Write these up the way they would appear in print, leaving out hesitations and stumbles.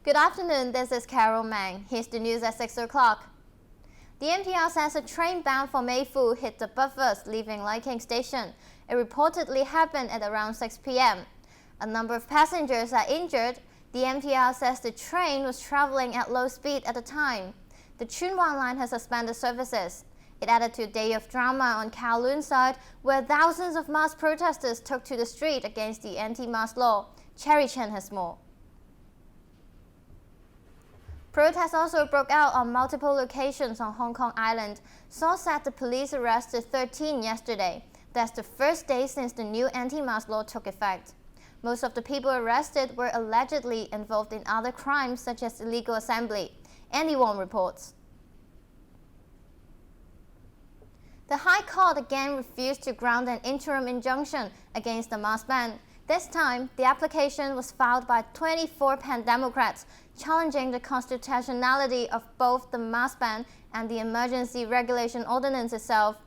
Good afternoon, this is Carol Mang. Here's the news at 6 o'clock. The MTR says a train bound for Meifu hit the buffers leaving Liking Station. It reportedly happened at around 6 p.m. A number of passengers are injured. The MTR says the train was traveling at low speed at the time. The Chunwan line has suspended services. It added to a day of drama on Kowloon side, where thousands of mass protesters took to the street against the anti-mask law. Cherry Chen has more. Protests also broke out on multiple locations on Hong Kong Island. Sources said the police arrested 13 yesterday. That's the first day since the new anti-mask law took effect. Most of the people arrested were allegedly involved in other crimes such as illegal assembly. Andy Wong reports. The High Court again refused to grant an interim injunction against the mask ban. This time, the application was filed by 24 Pan-Democrats, challenging the constitutionality of both the mask ban and the emergency regulation ordinance itself.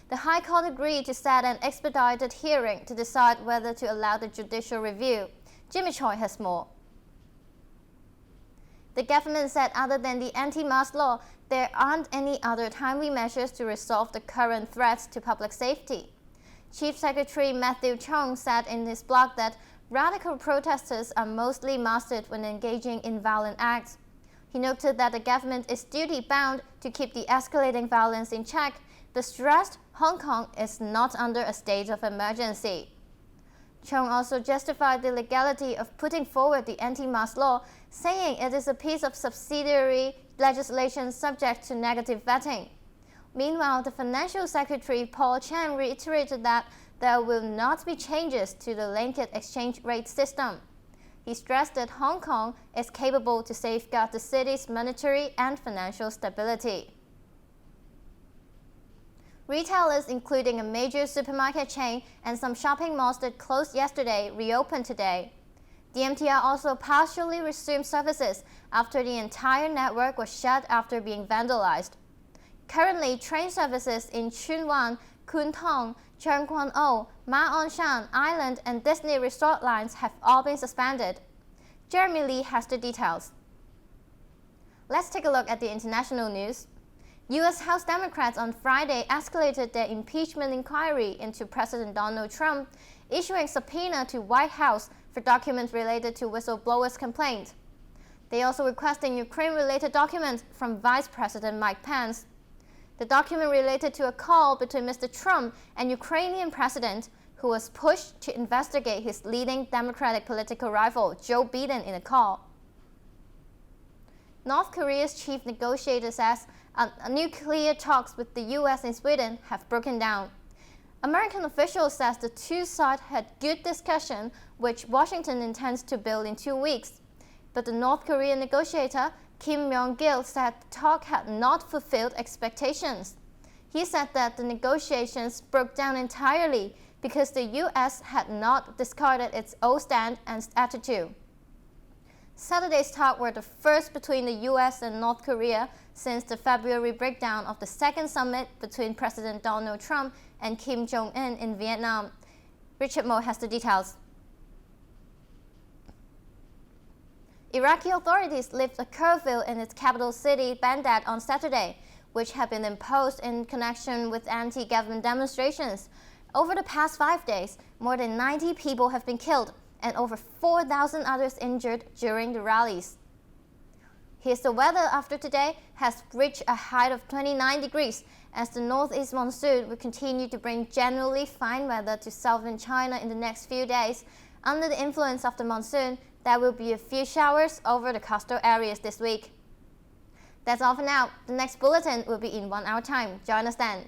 The High Court agreed to set an expedited hearing to decide whether to allow the judicial review. Jimmy Choi has more. The government said other than the anti-mask law, there aren't any other timely measures to resolve the current threats to public safety. Chief Secretary Matthew Chung said in his blog that radical protesters are mostly masked when engaging in violent acts. He noted that the government is duty-bound to keep the escalating violence in check, but stressed Hong Kong is not under a state of emergency. Chung also justified the legality of putting forward the anti-mask law, saying it is a piece of subsidiary legislation subject to negative vetting. Meanwhile, the Financial Secretary Paul Chan reiterated that there will not be changes to the linked exchange rate system. He stressed that Hong Kong is capable to safeguard the city's monetary and financial stability. Retailers, including a major supermarket chain and some shopping malls that closed yesterday, reopened today. The MTR also partially resumed services after the entire network was shut after being vandalized. Currently, train services in Tsuen Wan, Kwun Tong, Tseung Kwan O, Ma On Shan, Island, and Disney Resort lines have all been suspended. Jeremy Lee has the details. Let's take a look at the international news. U.S. House Democrats on Friday escalated their impeachment inquiry into President Donald Trump, issuing subpoena to White House for documents related to whistleblowers' complaint. They also requested Ukraine-related documents from Vice President Mike Pence. The document related to a call between Mr. Trump and Ukrainian president, who was pushed to investigate his leading Democratic political rival, Joe Biden, in a call. North Korea's chief negotiator says nuclear talks with the U.S. and Sweden have broken down. American officials say the two sides had good discussion, which Washington intends to build in 2 weeks. But the North Korean negotiator, Kim Myong-gil, said the talk had not fulfilled expectations. He said that the negotiations broke down entirely because the U.S. had not discarded its old stand and attitude. Saturday's talks were the first between the U.S. and North Korea since the February breakdown of the second summit between President Donald Trump and Kim Jong-un in Vietnam. Richard Moe has the details. Iraqi authorities lifted a curfew in its capital city, Baghdad, on Saturday, which had been imposed in connection with anti-government demonstrations. Over the past 5 days, more than 90 people have been killed and over 4,000 others injured during the rallies. Here's the weather after today has reached a height of 29 degrees as the northeast monsoon will continue to bring generally fine weather to southern China in the next few days. Under the influence of the monsoon, there will be a few showers over the coastal areas this week. That's all for now. The next bulletin will be in 1 hour time. Join us then.